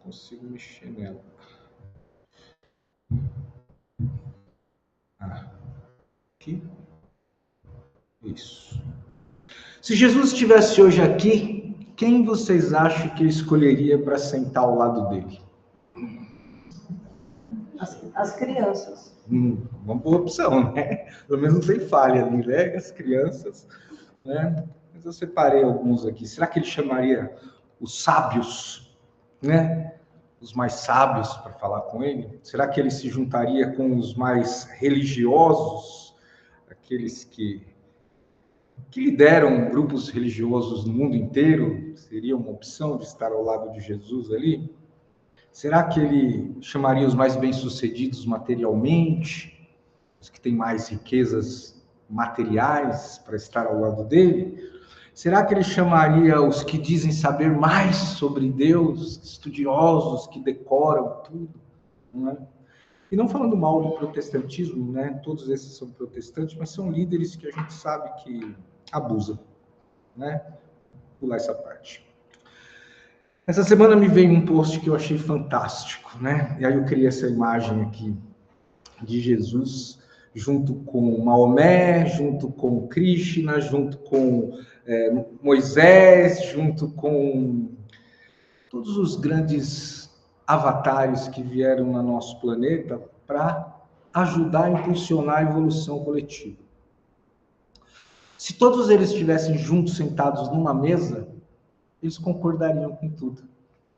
consigo mexer nela. Aqui. Isso. Se Jesus estivesse hoje aqui, quem vocês acham que ele escolheria para sentar ao lado dele? As crianças. Uma boa opção, né? Pelo menos não tem falha ali, né? As crianças, né? Mas eu separei alguns aqui. Será que ele chamaria os sábios, né? Os mais sábios para falar com ele? Será que ele se juntaria com os mais religiosos, aqueles que lideram grupos religiosos no mundo inteiro? Seria uma opção de estar ao lado de Jesus ali? Será que ele chamaria os mais bem-sucedidos materialmente, os que têm mais riquezas materiais para estar ao lado dele? Será que ele chamaria os que dizem saber mais sobre Deus, estudiosos, que decoram tudo? Não é? E não falando mal do protestantismo, né? Todos esses são protestantes, mas são líderes que a gente sabe que abusam, né? Vou pular essa parte. Essa semana me veio um post que eu achei fantástico, né? E aí eu criei essa imagem aqui de Jesus junto com Maomé, junto com Krishna, junto com Moisés, junto com todos os grandes avatares que vieram no nosso planeta para ajudar a impulsionar a evolução coletiva. Se todos eles estivessem juntos, sentados numa mesa, eles concordariam com tudo.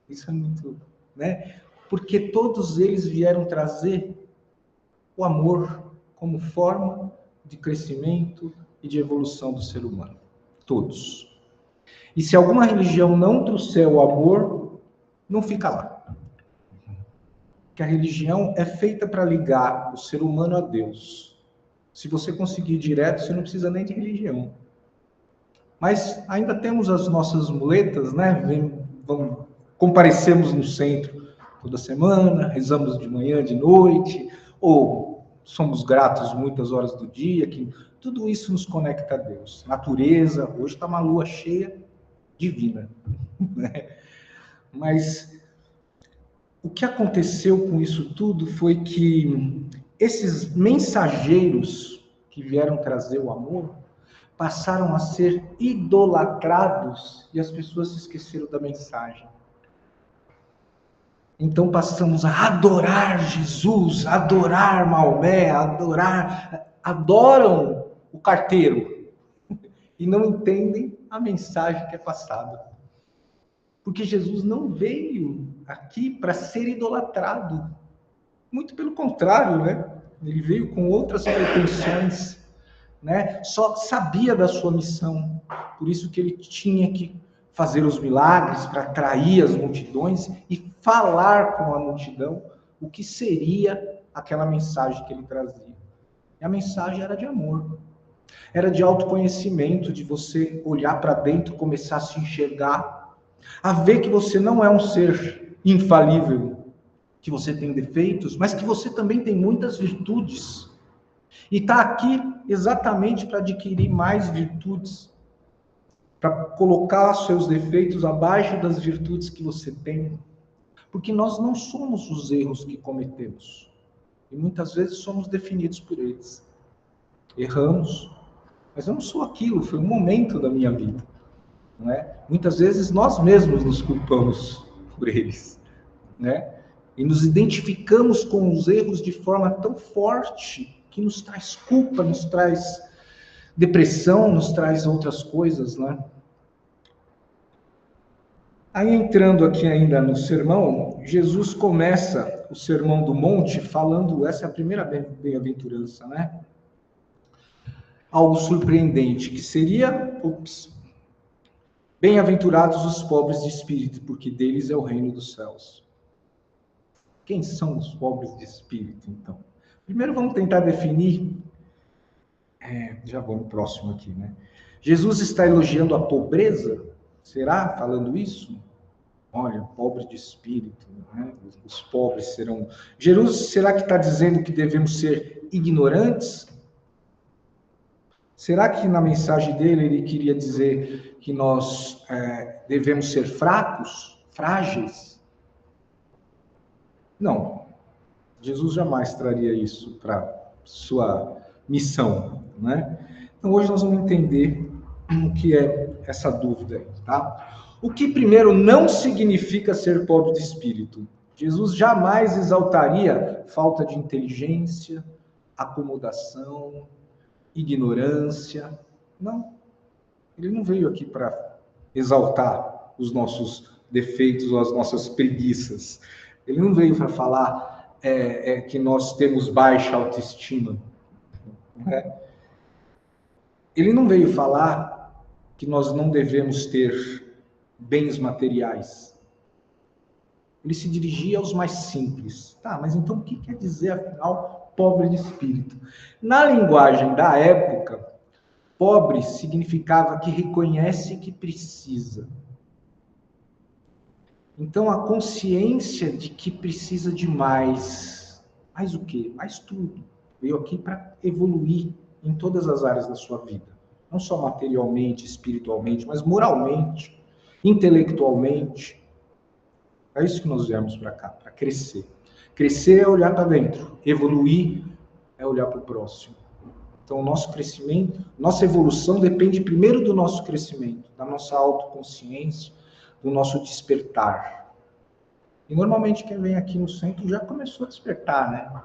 Isso é muito, né? Porque todos eles vieram trazer o amor como forma de crescimento e de evolução do ser humano. Todos. E se alguma religião não trouxer o amor, não fica lá. Porque a religião é feita para ligar o ser humano a Deus. Se você conseguir direto, você não precisa nem de religião. Mas ainda temos as nossas muletas, né? Comparecemos no centro toda semana, rezamos de manhã, de noite, ou somos gratos muitas horas do dia, que tudo isso nos conecta a Deus. Natureza, hoje está uma lua cheia divina, né? Mas o que aconteceu com isso tudo foi que esses mensageiros que vieram trazer o amor passaram a ser idolatrados e as pessoas se esqueceram da mensagem. Então passamos a adorar Jesus, adorar Maomé, adoram o carteiro e não entendem a mensagem que é passada. Porque Jesus não veio aqui para ser idolatrado. Muito pelo contrário, né? Ele veio com outras pretensões, né? Só sabia da sua missão. Por isso que ele tinha que fazer os milagres para atrair as multidões e falar com a multidão o que seria aquela mensagem que ele trazia. E a mensagem era de amor. Era de autoconhecimento, de você olhar para dentro, começar a se enxergar, a ver que você não é um ser infalível, que você tem defeitos, mas que você também tem muitas virtudes. E está aqui exatamente para adquirir mais virtudes, para colocar seus defeitos abaixo das virtudes que você tem. Porque nós não somos os erros que cometemos. E muitas vezes somos definidos por eles. Erramos. Mas eu não sou aquilo, foi um momento da minha vida. Não é? Muitas vezes nós mesmos nos culpamos por eles. Né? E nos identificamos com os erros de forma tão forte que nos traz culpa, nos traz depressão, nos traz outras coisas, né? Aí entrando aqui ainda no sermão, Jesus começa o Sermão do Monte falando, essa é a primeira bem-aventurança, né? Algo surpreendente, que seria, bem-aventurados os pobres de espírito, porque deles é o reino dos céus. Quem são os pobres de espírito, então? Primeiro vamos tentar definir, já vou no próximo aqui, né? Jesus está elogiando a pobreza? Será? Falando isso? Olha, pobre de espírito, né? Os pobres serão... Jesus, será que está dizendo que devemos ser ignorantes? Será que na mensagem dele ele queria dizer que nós devemos ser fracos, frágeis? Não, Jesus jamais traria isso para sua missão, né? Então hoje nós vamos entender o que é essa dúvida aí, tá? O que primeiro não significa ser pobre de espírito? Jesus jamais exaltaria falta de inteligência, acomodação, ignorância. Não, ele não veio aqui para exaltar os nossos defeitos ou as nossas preguiças. Ele não veio para falar que nós temos baixa autoestima. Né? Ele não veio falar que nós não devemos ter bens materiais. Ele se dirigia aos mais simples. Tá, mas então o que quer dizer, afinal, pobre de espírito? Na linguagem da época, pobre significava que reconhece que precisa. Então, a consciência de que precisa de mais. Mais o quê? Mais tudo. Veio aqui para evoluir em todas as áreas da sua vida. Não só materialmente, espiritualmente, mas moralmente, intelectualmente. É isso que nós viemos para cá, para crescer. Crescer é olhar para dentro. Evoluir é olhar para o próximo. Então, o nosso crescimento, nossa evolução depende primeiro do nosso crescimento, da nossa autoconsciência, do nosso despertar. E normalmente quem vem aqui no centro já começou a despertar, né?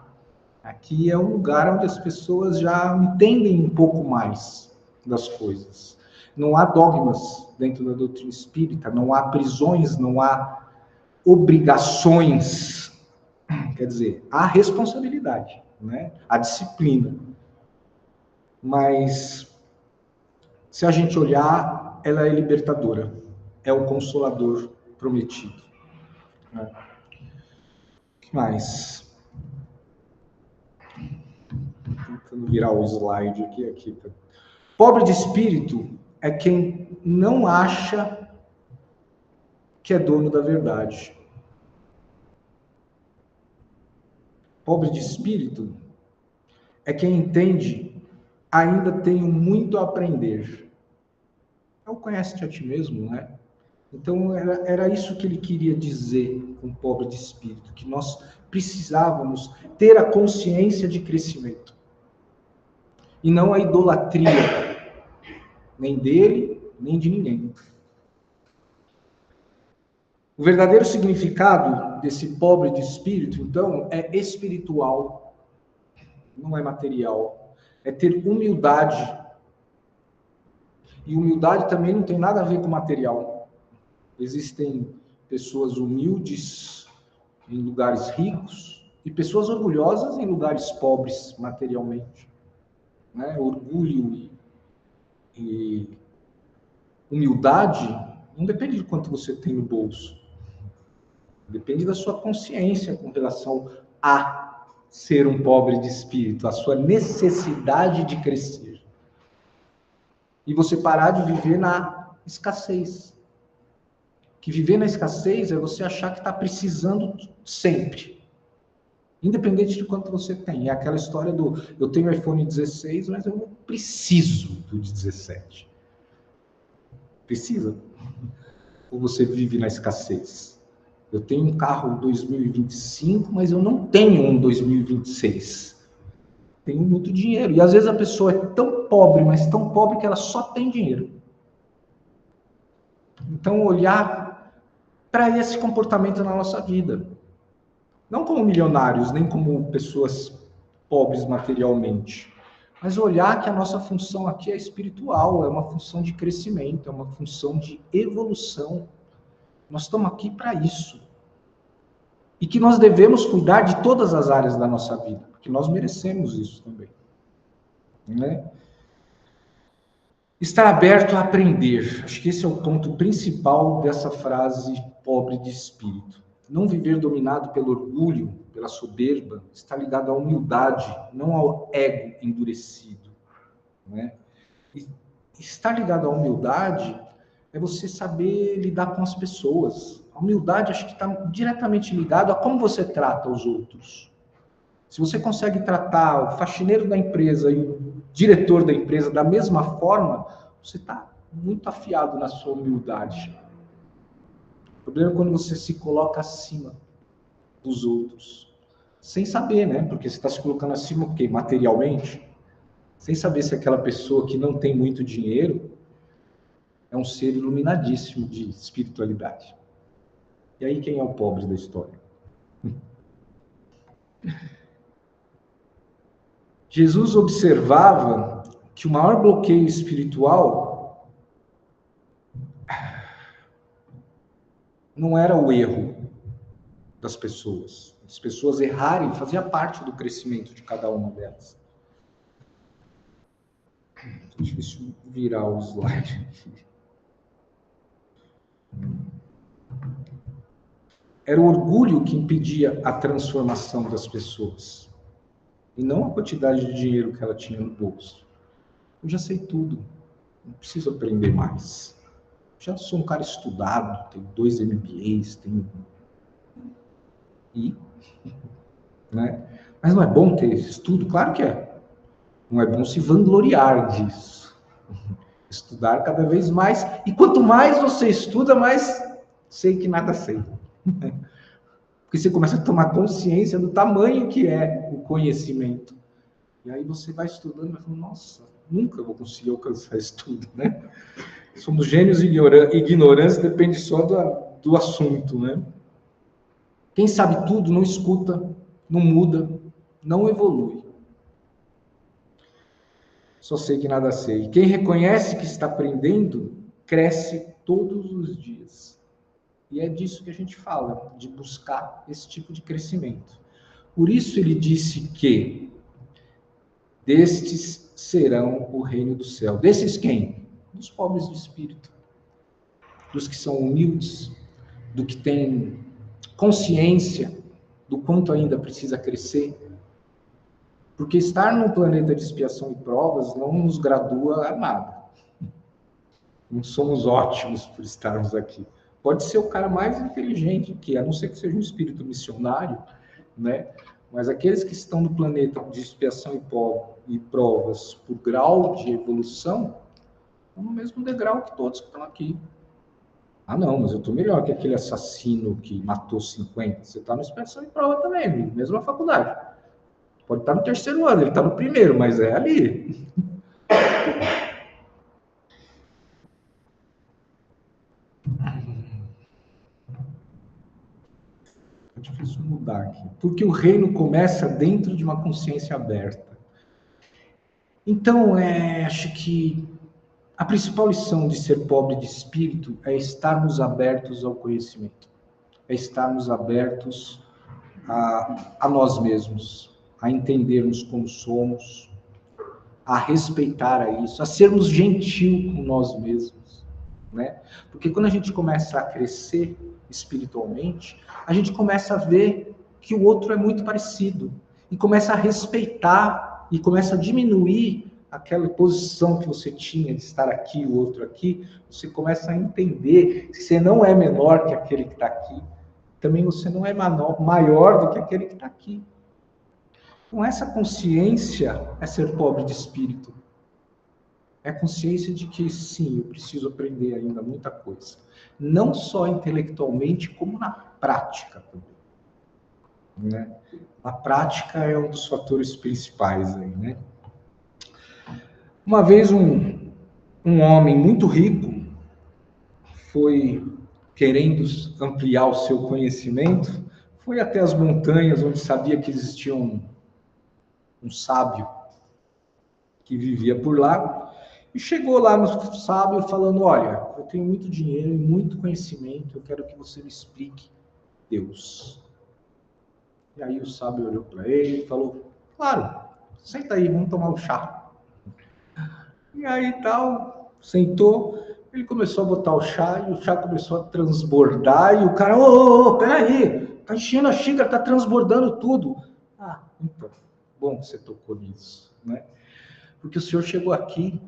Aqui é um lugar onde as pessoas já entendem um pouco mais das coisas. Não há dogmas dentro da doutrina espírita, não há prisões, não há obrigações. Quer dizer, há responsabilidade, né? Há disciplina. Mas, se a gente olhar, ela é libertadora. É o consolador prometido. Né? O que mais? Tentando virar o slide aqui. Pobre de espírito é quem não acha que é dono da verdade. Pobre de espírito é quem entende ainda tenho muito a aprender. Não conhece-te a ti mesmo, né? Então, era isso que ele queria dizer com o pobre de espírito, que nós precisávamos ter a consciência de crescimento. E não a idolatria, nem dele, nem de ninguém. O verdadeiro significado desse pobre de espírito, então, é espiritual, não é material. É ter humildade. E humildade também não tem nada a ver com material. Existem pessoas humildes em lugares ricos e pessoas orgulhosas em lugares pobres materialmente. Né? Orgulho e humildade não depende de quanto você tem no bolso. Depende da sua consciência com relação a ser um pobre de espírito, a sua necessidade de crescer. E você parar de viver na escassez. Que viver na escassez é você achar que está precisando sempre. Independente de quanto você tem. É aquela história do, eu tenho iPhone 16, mas eu não preciso do 17. Precisa? Ou você vive na escassez? Eu tenho um carro 2025, mas eu não tenho um 2026. Tenho muito dinheiro. E às vezes a pessoa é tão pobre, mas tão pobre que ela só tem dinheiro. Então, olhar para esse comportamento na nossa vida. Não como milionários, nem como pessoas pobres materialmente. Mas olhar que a nossa função aqui é espiritual, é uma função de crescimento, é uma função de evolução. Nós estamos aqui para isso. E que nós devemos cuidar de todas as áreas da nossa vida, porque nós merecemos isso também. Né? Estar aberto a aprender. Acho que esse é o ponto principal dessa frase pobre de espírito. Não viver dominado pelo orgulho, pela soberba, está ligado à humildade, não ao ego endurecido. Né? E estar ligado à humildade é você saber lidar com as pessoas. A humildade acho que está diretamente ligado a como você trata os outros. Se você consegue tratar o faxineiro da empresa e o diretor da empresa da mesma forma, você está muito afiado na sua humildade. O problema é quando você se coloca acima. dos outros. Sem saber, né? Porque você está se colocando acima o quê? Materialmente. Sem saber se aquela pessoa que não tem muito dinheiro é um ser iluminadíssimo de espiritualidade. E aí quem é o pobre da história? Jesus observava que o maior bloqueio espiritual não era o erro das pessoas. As pessoas errarem fazia parte do crescimento de cada uma delas. Deixa eu virar o slide aqui. Era o orgulho que impedia a transformação das pessoas. E não a quantidade de dinheiro que ela tinha no bolso. Eu já sei tudo. Não preciso aprender mais. Já sou um cara estudado, tenho 2 MBAs, tenho... E? Né? Mas não é bom ter estudo? Claro que é. Não é bom se vangloriar disso. Estudar cada vez mais. E quanto mais você estuda, mais sei que nada sei. Porque você começa a tomar consciência do tamanho que é o conhecimento. E aí você vai estudando e vai falando, nossa, nunca vou conseguir alcançar isso tudo, né? Somos gênios e ignorância, depende só do assunto, né? Quem sabe tudo não escuta, não muda, não evolui. Só sei que nada sei. Quem reconhece que está aprendendo, cresce todos os dias. E é disso que a gente fala, de buscar esse tipo de crescimento. Por isso ele disse que destes serão o reino do céu. Desses quem? Dos pobres de espírito. Dos que são humildes, do que tem consciência do quanto ainda precisa crescer. Porque estar num planeta de expiação e provas não nos gradua a nada. Não somos ótimos por estarmos aqui. Pode ser o cara mais inteligente que, a não ser que seja um espírito missionário, né? Mas aqueles que estão no planeta de expiação e provas por grau de evolução, estão no mesmo degrau que todos que estão aqui. Ah, não, mas eu estou melhor que aquele assassino que matou 50. Você está no expiação e prova também, mesma faculdade. Pode estar no 3º ano, ele está no 1º, mas é ali. É difícil mudar aqui. Porque o reino começa dentro de uma consciência aberta. Então, acho que a principal lição de ser pobre de espírito é estarmos abertos ao conhecimento. É estarmos abertos a nós mesmos, a entendermos como somos, a respeitar a isso, a sermos gentil com nós mesmos, né? Porque quando a gente começa a crescer espiritualmente, a gente começa a ver que o outro é muito parecido e começa a respeitar e começa a diminuir aquela posição que você tinha de estar aqui, o outro aqui. Você começa a entender que você não é menor que aquele que está aqui, também você não é maior do que aquele que está aqui. Então, essa consciência é ser pobre de espírito. É a consciência de que, sim, eu preciso aprender ainda muita coisa. Não só intelectualmente, como na prática também. Né? A prática é um dos fatores principais aí, né? Uma vez um homem muito rico foi, querendo ampliar o seu conhecimento, foi até as montanhas onde sabia que existia um sábio que vivia por lá, e chegou lá no sábio falando, olha, eu tenho muito dinheiro e muito conhecimento, eu quero que você me explique Deus. E aí o sábio olhou para ele e falou, claro, senta aí, vamos tomar um chá. E aí tal, sentou, ele começou a botar o chá, e o chá começou a transbordar, e o cara, peraí, tá enchendo a xícara, tá transbordando tudo. Ah, então, bom que você tocou nisso, né? Porque o senhor chegou aqui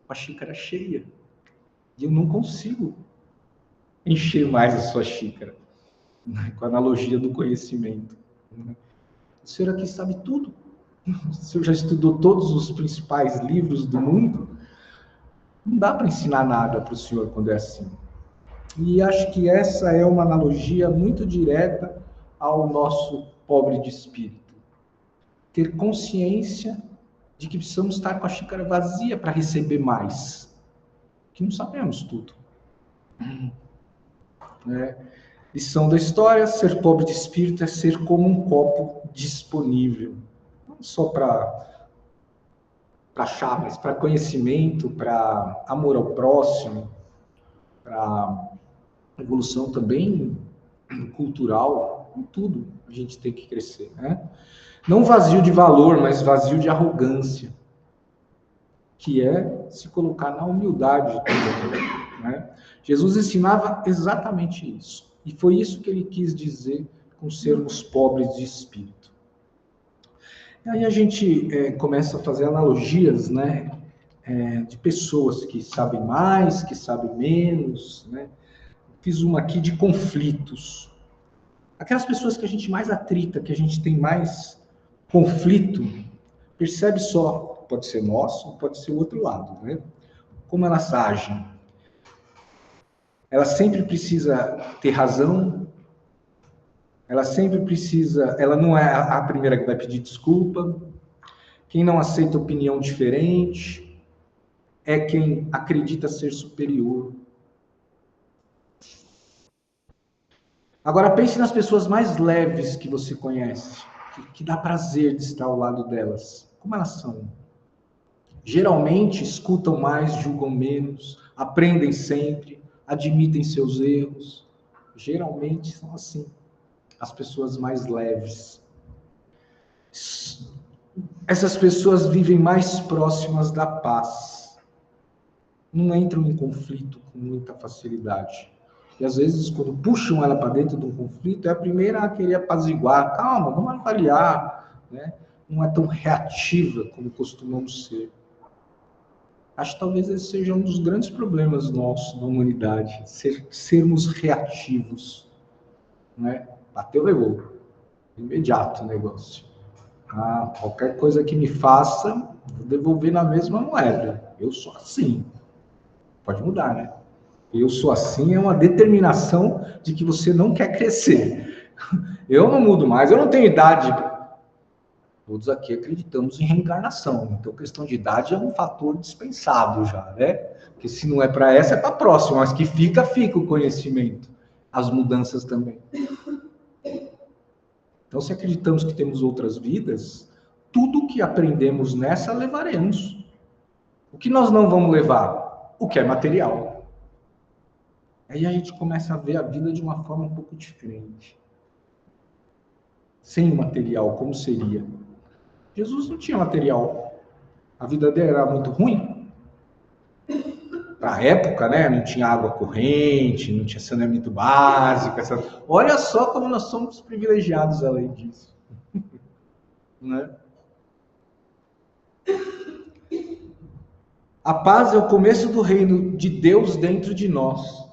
com a xícara cheia, e eu não consigo encher mais a sua xícara, né? Com a analogia do conhecimento. Né? O senhor aqui sabe tudo, o senhor já estudou todos os principais livros do mundo, não dá para ensinar nada para o senhor quando é assim. E acho que essa é uma analogia muito direta ao nosso pobre de espírito? Ter consciência de que precisamos estar com a xícara vazia para receber mais, que não sabemos tudo. Lição da história: ser pobre de espírito é ser como um copo disponível, não só para chá, mas para conhecimento, para amor ao próximo, para evolução também cultural, em tudo a gente tem que crescer, né? Não vazio de valor, mas vazio de arrogância, que é se colocar na humildade também, né? Jesus ensinava exatamente isso, e foi isso que ele quis dizer com sermos pobres de espírito. E aí a gente começa a fazer analogias, né, de pessoas que sabem mais, que sabem menos, né? Fiz uma aqui de conflitos. Aquelas pessoas que a gente mais atrita, que a gente tem mais conflito, percebe só, pode ser nosso, pode ser o outro lado, né? Como elas agem. Ela sempre precisa ter razão, ela sempre precisa, ela não é a primeira que vai pedir desculpa. Quem não aceita opinião diferente é quem acredita ser superior. Agora pense nas pessoas mais leves que você conhece, que dá prazer de estar ao lado delas. Como elas são? Geralmente escutam mais, julgam menos, aprendem sempre, admitem seus erros. Geralmente são assim, as pessoas mais leves. Essas pessoas vivem mais próximas da paz. Não entram em conflito com muita facilidade. E às vezes, quando puxam ela para dentro de um conflito, é a primeira a querer apaziguar. Calma, vamos avaliar, né? Não é tão reativa como costumamos ser. Acho que talvez esse seja um dos grandes problemas nossos, da humanidade, sermos reativos, né? Bateu, levou. Imediato o negócio. Qualquer coisa que me faça, vou devolver na mesma moeda. Eu sou assim. Pode mudar, né? Eu sou assim é uma determinação de que você não quer crescer. Eu não mudo mais, eu não tenho idade. Todos aqui acreditamos em reencarnação, então questão de idade é um fator dispensável já, né? Porque se não é para essa, é para a próxima, mas que fica o conhecimento, as mudanças também. Então, se acreditamos que temos outras vidas, tudo que aprendemos nessa levaremos. O que nós não vamos levar? O que é material. Aí a gente começa a ver a vida de uma forma um pouco diferente. Sem material, como seria? Jesus não tinha material. A vida dele era muito ruim. Para a época, né? Não tinha água corrente, não tinha saneamento básico. Olha só como nós somos privilegiados além disso. Né? A paz é o começo do reino de Deus dentro de nós.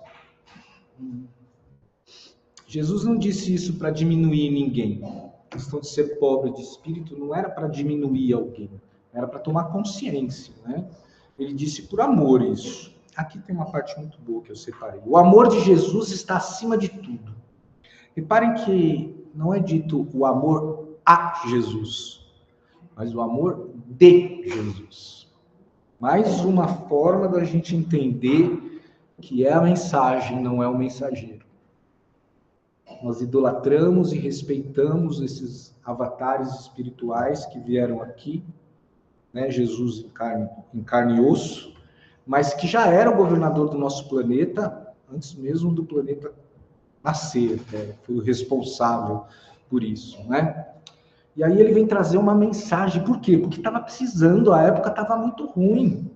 Jesus não disse isso para diminuir ninguém. A questão de ser pobre de espírito não era para diminuir alguém, era para tomar consciência, né? Ele disse por amor isso. Aqui tem uma parte muito boa que eu separei. O amor de Jesus está acima de tudo. Reparem que não é dito o amor a Jesus, mas o amor de Jesus. Mais uma forma da gente entender que é a mensagem, não é o mensageiro. Nós idolatramos e respeitamos esses avatares espirituais que vieram aqui, né? Jesus em carne e osso, mas que já era o governador do nosso planeta antes mesmo do planeta nascer, foi o responsável por isso, né? E aí ele vem trazer uma mensagem. Por quê? Porque estava precisando, a época estava muito ruim.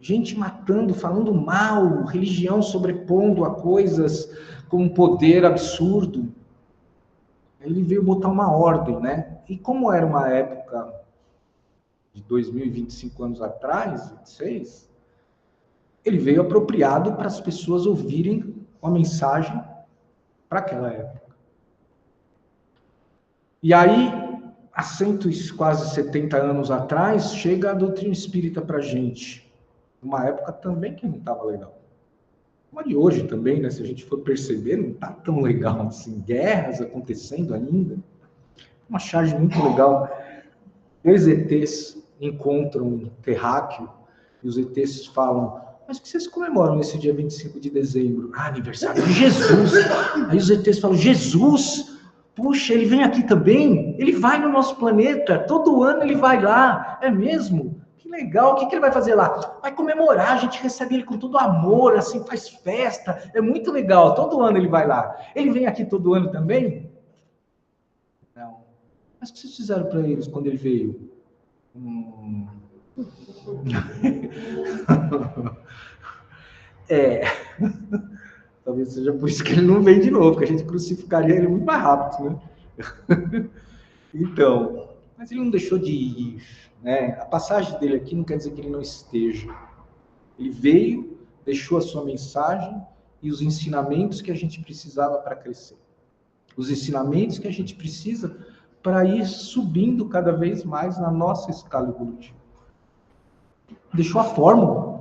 Gente matando, falando mal, religião sobrepondo a coisas com um poder absurdo. Ele veio botar uma ordem, né? E como era uma época de 2025 anos atrás, 26, ele veio apropriado para as pessoas ouvirem uma mensagem para aquela época. E aí, há quase 70 anos atrás, chega a doutrina espírita para a gente. Uma época também que não estava legal. Como a de hoje também, né? Se a gente for perceber, não está tão legal assim. Guerras acontecendo ainda. Uma charge muito legal. 2 ETs encontram um terráqueo e os ETs falam: mas o que vocês comemoram nesse dia 25 de dezembro? Ah, aniversário de Jesus. Aí os ETs falam: Jesus? Puxa, ele vem aqui também? Ele vai no nosso planeta, todo ano ele vai lá. É mesmo? Que legal, o que ele vai fazer lá? Vai comemorar, a gente recebe ele com todo amor, assim, faz festa. É muito legal, todo ano ele vai lá. Ele vem aqui todo ano também? Não. Mas o que vocês fizeram para eles quando ele veio? É, talvez seja por isso que ele não vem de novo, porque a gente crucificaria ele muito mais rápido, né? Então, mas ele não deixou de ir, né? A passagem dele aqui não quer dizer que ele não esteja. Ele veio, deixou a sua mensagem e os ensinamentos que a gente precisava para crescer. Os ensinamentos que a gente precisa para ir subindo cada vez mais na nossa escala evolutiva. Deixou a fórmula.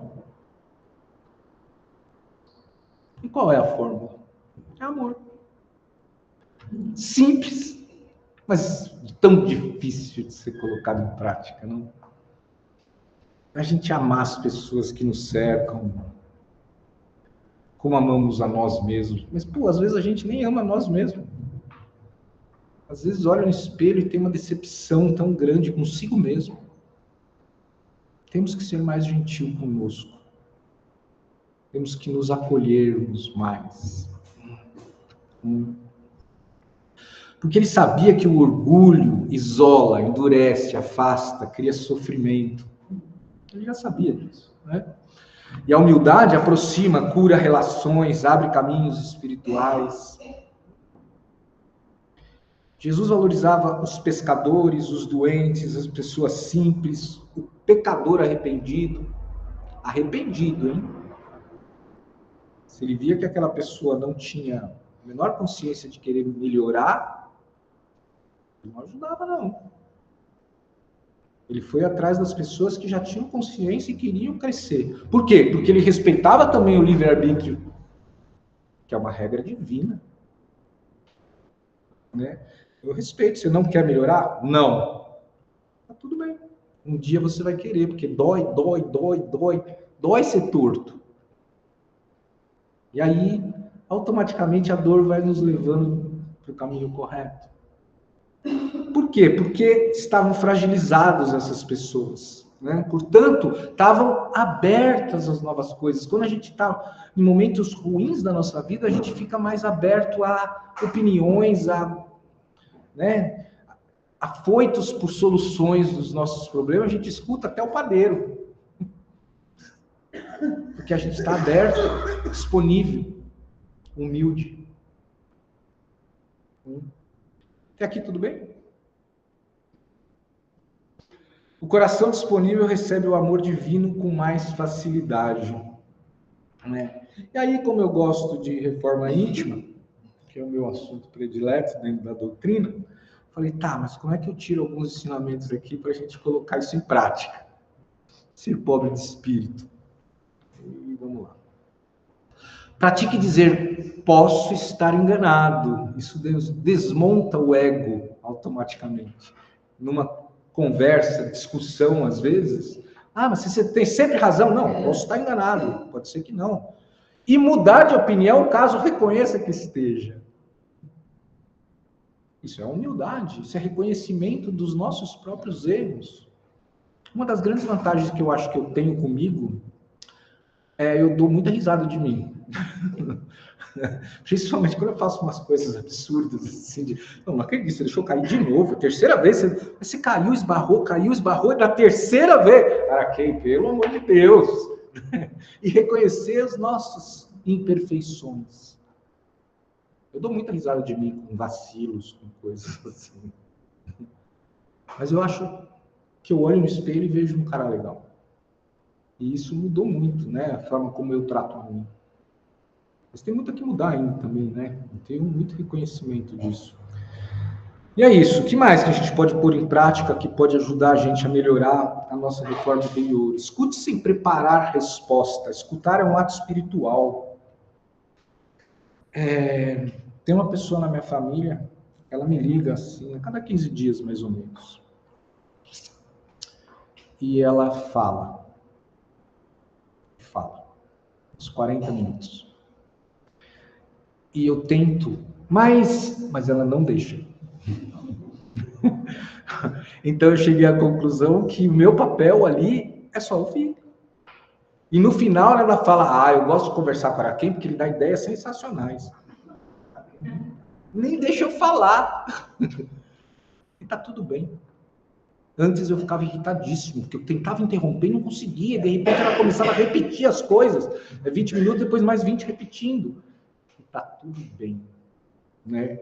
E qual é a fórmula? É amor. Simples, mas tão difícil de ser colocado em prática, não? A gente amar as pessoas que nos cercam, como amamos a nós mesmos. Mas, pô, às vezes a gente nem ama nós mesmos. Às vezes olha no espelho e tem uma decepção tão grande consigo mesmo. Temos que ser mais gentil conosco. Temos que nos acolhermos mais. Porque ele sabia que o orgulho isola, endurece, afasta, cria sofrimento. Ele já sabia disso, né? E a humildade aproxima, cura relações, abre caminhos espirituais. Jesus valorizava os pescadores, os doentes, as pessoas simples, o pecador arrependido. Arrependido, hein? Se ele via que aquela pessoa não tinha a menor consciência de querer melhorar, ele não ajudava, não. Ele foi atrás das pessoas que já tinham consciência e queriam crescer. Por quê? Porque ele respeitava também o livre-arbítrio, que é uma regra divina. Né? Eu respeito. Você não quer melhorar? Não. Tá tudo bem. Um dia você vai querer, porque dói. Dói ser torto. E aí, automaticamente, a dor vai nos levando para o caminho correto. Por quê? Porque estavam fragilizados essas pessoas, né? Portanto, estavam abertas às novas coisas. Quando a gente está em momentos ruins da nossa vida, a gente fica mais aberto a opiniões, né? Afoitos por soluções dos nossos problemas, a gente escuta até o padeiro. Porque a gente está aberto, disponível, humilde. Até aqui tudo bem? O coração disponível recebe o amor divino com mais facilidade. Né? E aí, como eu gosto de reforma íntima, que é o meu assunto predileto dentro da doutrina, falei, tá, mas como é que eu tiro alguns ensinamentos aqui para a gente colocar isso em prática? Ser pobre de espírito. E vamos lá. Pratique dizer, posso estar enganado. Isso desmonta o ego automaticamente. Numa conversa, discussão, às vezes, mas você tem sempre razão. Não, posso estar enganado. Pode ser que não. E mudar de opinião caso reconheça que esteja. Isso é humildade, isso é reconhecimento dos nossos próprios erros. Uma das grandes vantagens que eu acho que eu tenho comigo eu dou muita risada de mim. Principalmente quando eu faço umas coisas absurdas, assim, não acredito, você deixou cair de novo, terceira vez, você caiu, esbarrou, e da terceira vez, Araquém, pelo amor de Deus, e reconhecer as nossas imperfeições. Eu dou muita risada de mim com vacilos, com coisas assim. Mas eu acho que eu olho no espelho e vejo um cara legal. E isso mudou muito, né? A forma como eu trato a mim. Mas tem muito a que mudar ainda também, né? Eu tenho muito reconhecimento disso. E é isso. O que mais que a gente pode pôr em prática que pode ajudar a gente a melhorar a nossa reforma interior? Escute sem preparar resposta. Escutar é um ato espiritual. Tem uma pessoa na minha família, ela me liga assim, a cada 15 dias mais ou menos. E ela fala, uns 40 minutos. E eu tento, mas ela não deixa. Então eu cheguei à conclusão que o meu papel ali é só ouvir. E no final ela fala, eu gosto de conversar com Araquém porque ele dá ideias sensacionais. Nem deixa eu falar. E tá tudo bem. Antes eu ficava irritadíssimo, porque eu tentava interromper e não conseguia. De repente ela começava a repetir as coisas. 20 minutos, depois mais 20 repetindo. E tá tudo bem. Né?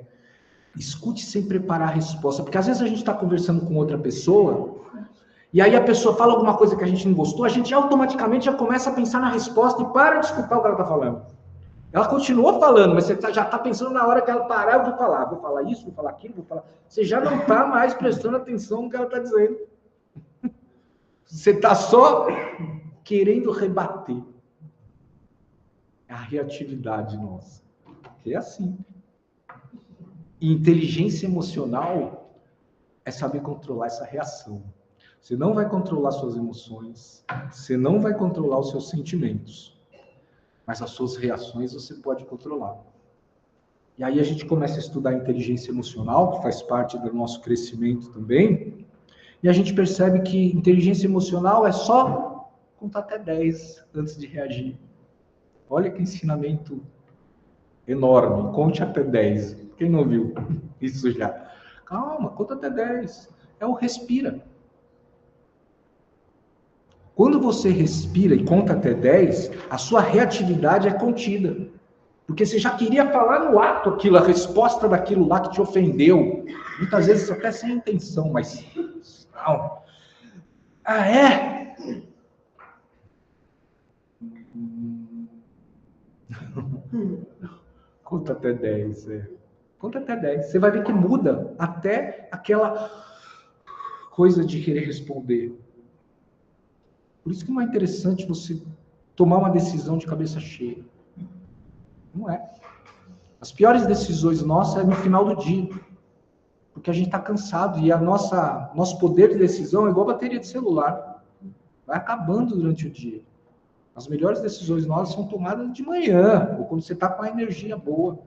Escute sem preparar a resposta. Porque às vezes a gente está conversando com outra pessoa, e aí a pessoa fala alguma coisa que a gente não gostou, a gente automaticamente já começa a pensar na resposta e para de escutar o que ela está falando. Ela continua falando, mas você já está pensando na hora que ela parar, eu vou falar isso, vou falar aquilo, vou falar. Você já não está mais prestando atenção no que ela está dizendo. Você está só querendo rebater. É a reatividade nossa. É assim. E inteligência emocional é saber controlar essa reação. Você não vai controlar suas emoções, você não vai controlar os seus sentimentos, mas as suas reações você pode controlar. E aí a gente começa a estudar a inteligência emocional, que faz parte do nosso crescimento também, e a gente percebe que inteligência emocional é só contar até 10 antes de reagir. Olha que ensinamento enorme, conte até 10. Quem não viu isso já? Calma, conta até 10. É o respira. Quando você respira e conta até 10, a sua reatividade é contida. Porque você já queria falar no ato aquilo, a resposta daquilo lá que te ofendeu. Muitas vezes até sem intenção, mas não. Ah, é? Conta até 10. Conta até 10. Você vai ver que muda até aquela coisa de querer responder. Por isso que não é interessante você tomar uma decisão de cabeça cheia. Não é. As piores decisões nossas é no final do dia. Porque a gente está cansado e nosso poder de decisão é igual a bateria de celular. Vai acabando durante o dia. As melhores decisões nossas são tomadas de manhã, ou quando você está com a energia boa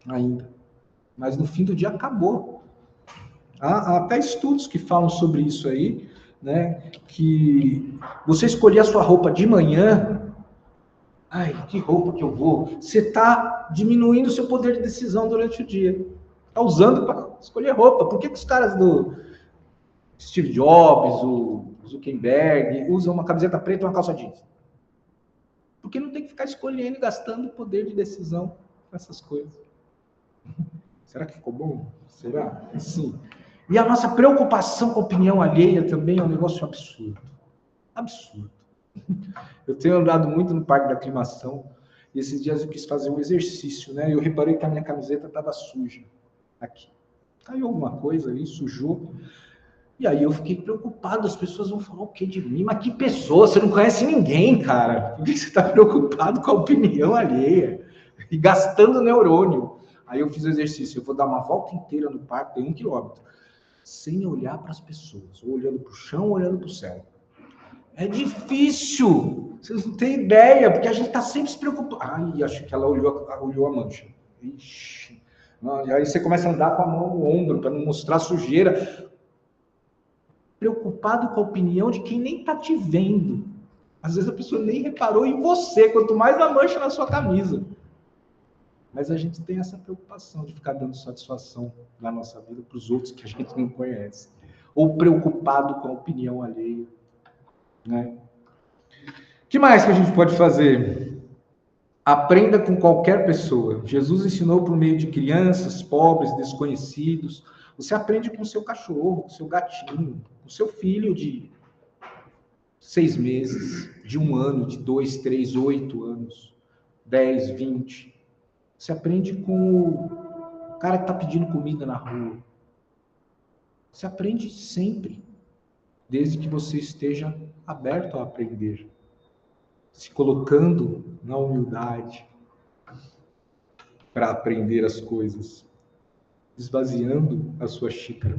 ainda. Mas no fim do dia acabou. Há até estudos que falam sobre isso aí, né? Que você escolher a sua roupa de manhã, que roupa que eu vou? Você está diminuindo o seu poder de decisão durante o dia. Está usando para escolher roupa. Por que os caras do Steve Jobs, o Zuckerberg, usam uma camiseta preta e uma calça jeans? Porque não tem que ficar escolhendo e gastando poder de decisão com essas coisas. Será que ficou bom? Será? Sim. E a nossa preocupação com a opinião alheia também é um negócio absurdo. Absurdo. Eu tenho andado muito no Parque da Aclimação e esses dias eu quis fazer um exercício, né? Eu reparei que a minha camiseta estava suja aqui. Caiu alguma coisa ali, sujou. E aí eu fiquei preocupado, as pessoas vão falar o quê de mim? Mas que pessoa, você não conhece ninguém, cara. Por que você está preocupado com a opinião alheia? E gastando neurônio. Aí eu fiz o exercício, eu vou dar uma volta inteira no parque, tem 1 quilômetro, sem olhar para as pessoas, ou olhando para o chão, ou olhando para o céu. É difícil, vocês não têm ideia, porque a gente está sempre se preocupando. Acho que ela olhou a mancha. Ixi. Aí você começa a andar com a mão no ombro, para não mostrar sujeira. Preocupado com a opinião de quem nem está te vendo. Às vezes a pessoa nem reparou em você, quanto mais a mancha na sua camisa. Mas a gente tem essa preocupação de ficar dando satisfação na nossa vida para os outros que a gente não conhece. Ou preocupado com a opinião alheia. Né? O que mais que a gente pode fazer? Aprenda com qualquer pessoa. Jesus ensinou por meio de crianças, pobres, desconhecidos. Você aprende com o seu cachorro, com o seu gatinho, com o seu filho de 6 meses, de 1 ano, de 2, 3, 8 anos, 10, 20. Você aprende com o cara que está pedindo comida na rua. Você aprende sempre, desde que você esteja aberto a aprender, se colocando na humildade. para aprender as coisas, esvaziando a sua xícara.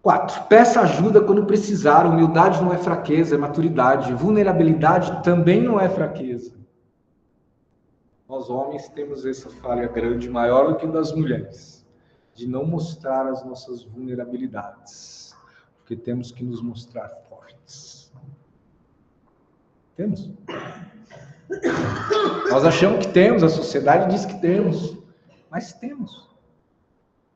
4. Peça ajuda quando precisar. Humildade não é fraqueza, é maturidade. Vulnerabilidade também não é fraqueza. Nós homens temos essa falha grande, maior do que das mulheres, de não mostrar as nossas vulnerabilidades, porque temos que nos mostrar fortes. Temos? Nós achamos que temos, a sociedade diz que temos, mas temos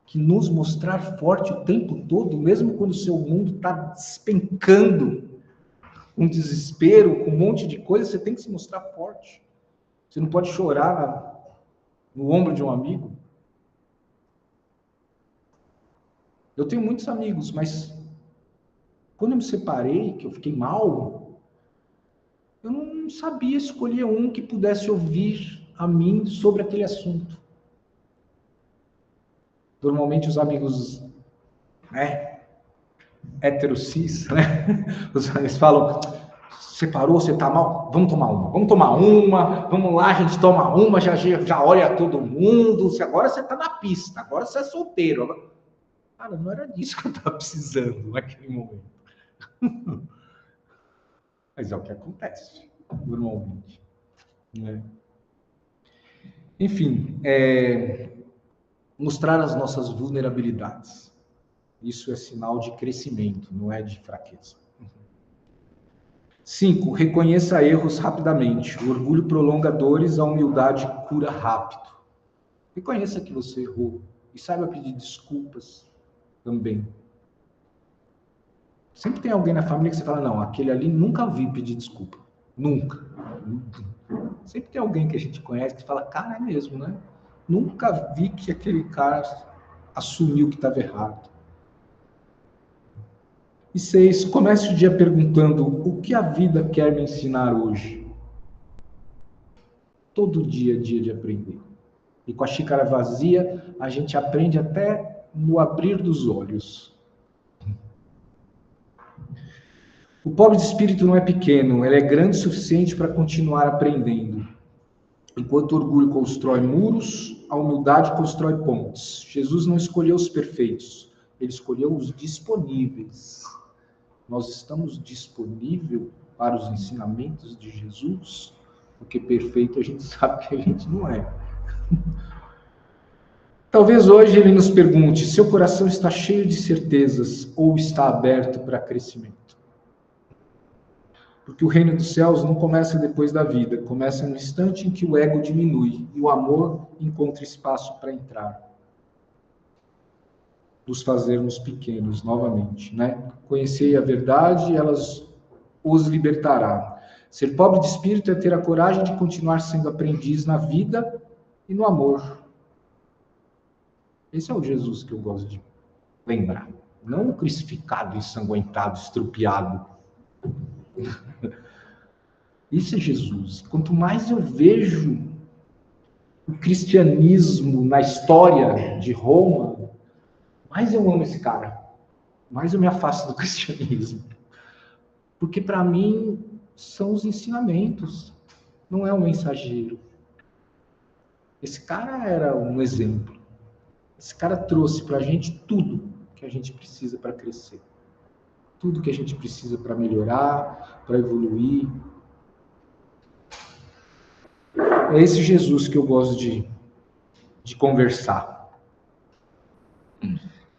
que nos mostrar forte o tempo todo, mesmo quando o seu mundo está despencando, um desespero, com um monte de coisa, você tem que se mostrar forte. Você não pode chorar no ombro de um amigo. Eu tenho muitos amigos, mas quando eu me separei, que eu fiquei mal, eu não sabia escolher um que pudesse ouvir a mim sobre aquele assunto. Normalmente os amigos, heterocis, eles falam, separou, você tá mal? Vamos tomar uma, vamos lá, a gente toma uma, já olha todo mundo, agora você tá na pista, agora você é solteiro. Agora... Cara, não era disso que eu estava precisando naquele momento. Mas é o que acontece, normalmente. Né? Enfim, mostrar as nossas vulnerabilidades. Isso é sinal de crescimento, não é de fraqueza. 5. Reconheça erros rapidamente. O orgulho prolonga dores, a humildade cura rápido. Reconheça que você errou e saiba pedir desculpas também. Sempre tem alguém na família que você fala, não, aquele ali nunca vi pedir desculpa. Nunca. Sempre tem alguém que a gente conhece que fala, cara, é mesmo, né? Nunca vi que aquele cara assumiu que estava errado. E 6, comece o dia perguntando, o que a vida quer me ensinar hoje? Todo dia é dia de aprender. E com a xícara vazia, a gente aprende até no abrir dos olhos. O pobre de espírito não é pequeno, ele é grande o suficiente para continuar aprendendo. Enquanto o orgulho constrói muros, a humildade constrói pontes. Jesus não escolheu os perfeitos, ele escolheu os disponíveis. Nós estamos disponíveis para os ensinamentos de Jesus, porque perfeito a gente sabe que a gente não é. Talvez hoje ele nos pergunte, seu coração está cheio de certezas ou está aberto para crescimento? Porque o reino dos céus não começa depois da vida, começa no instante em que o ego diminui e o amor encontra espaço para entrar. Nos fazermos pequenos novamente, né? Conhecei a verdade, elas os libertará. Ser pobre de espírito é ter a coragem de continuar sendo aprendiz na vida e no amor. Esse é o Jesus que eu gosto de lembrar. Não o crucificado, ensanguentado, estrupiado. Isso é Jesus. Quanto mais eu vejo o cristianismo na história de Roma, mais eu amo esse cara. Mais eu me afasto do cristianismo. Porque para mim são os ensinamentos. Não é um mensageiro. Esse cara era um exemplo. Esse cara trouxe para a gente tudo que a gente precisa para crescer. Tudo que a gente precisa para melhorar, para evoluir. É esse Jesus que eu gosto de conversar.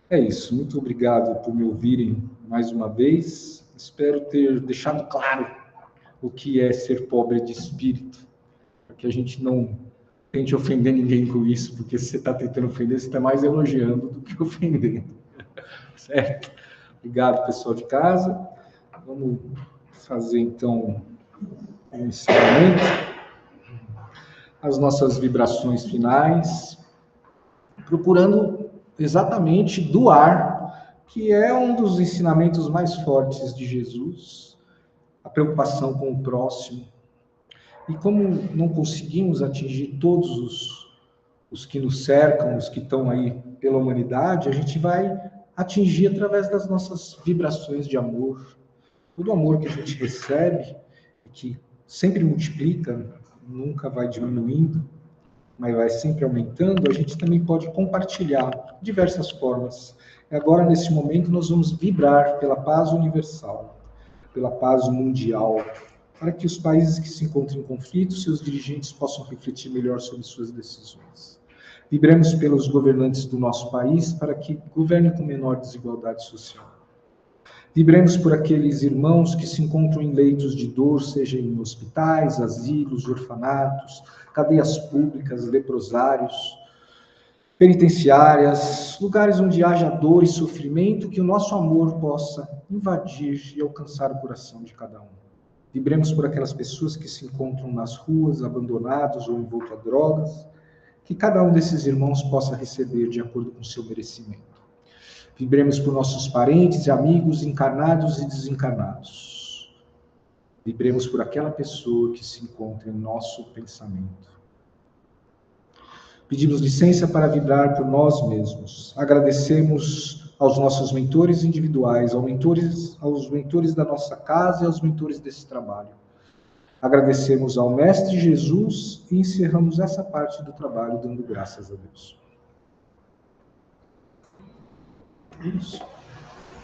É isso. Muito obrigado por me ouvirem mais uma vez. Espero ter deixado claro o que é ser pobre de espírito. Para que a gente não tente ofender ninguém com isso, porque se você está tentando ofender, você está mais elogiando do que ofendendo. Certo? Obrigado, pessoal de casa. Vamos fazer, então, um encerramento. As nossas vibrações finais, procurando exatamente doar, que é um dos ensinamentos mais fortes de Jesus, a preocupação com o próximo. E como não conseguimos atingir todos os que nos cercam, os que estão aí pela humanidade, a gente vai atingir através das nossas vibrações de amor. Todo o amor que a gente recebe, que sempre multiplica, nunca vai diminuindo, mas vai sempre aumentando, a gente também pode compartilhar de diversas formas. E agora, nesse momento, nós vamos vibrar pela paz universal, pela paz mundial, para que os países que se encontram em conflito, seus dirigentes possam refletir melhor sobre suas decisões. Vibremos pelos governantes do nosso país para que governem com menor desigualdade social. Vibremos por aqueles irmãos que se encontram em leitos de dor, seja em hospitais, asilos, orfanatos, cadeias públicas, leprosários, penitenciárias, lugares onde haja dor e sofrimento, que o nosso amor possa invadir e alcançar o coração de cada um. Vibremos por aquelas pessoas que se encontram nas ruas, abandonados ou envoltos a drogas, que cada um desses irmãos possa receber de acordo com o seu merecimento. Vibremos por nossos parentes e amigos encarnados e desencarnados. Vibremos por aquela pessoa que se encontra em nosso pensamento. Pedimos licença para vibrar por nós mesmos. Agradecemos aos nossos mentores individuais, aos mentores da nossa casa e aos mentores desse trabalho. Agradecemos ao Mestre Jesus e encerramos essa parte do trabalho dando graças a Deus. Isso.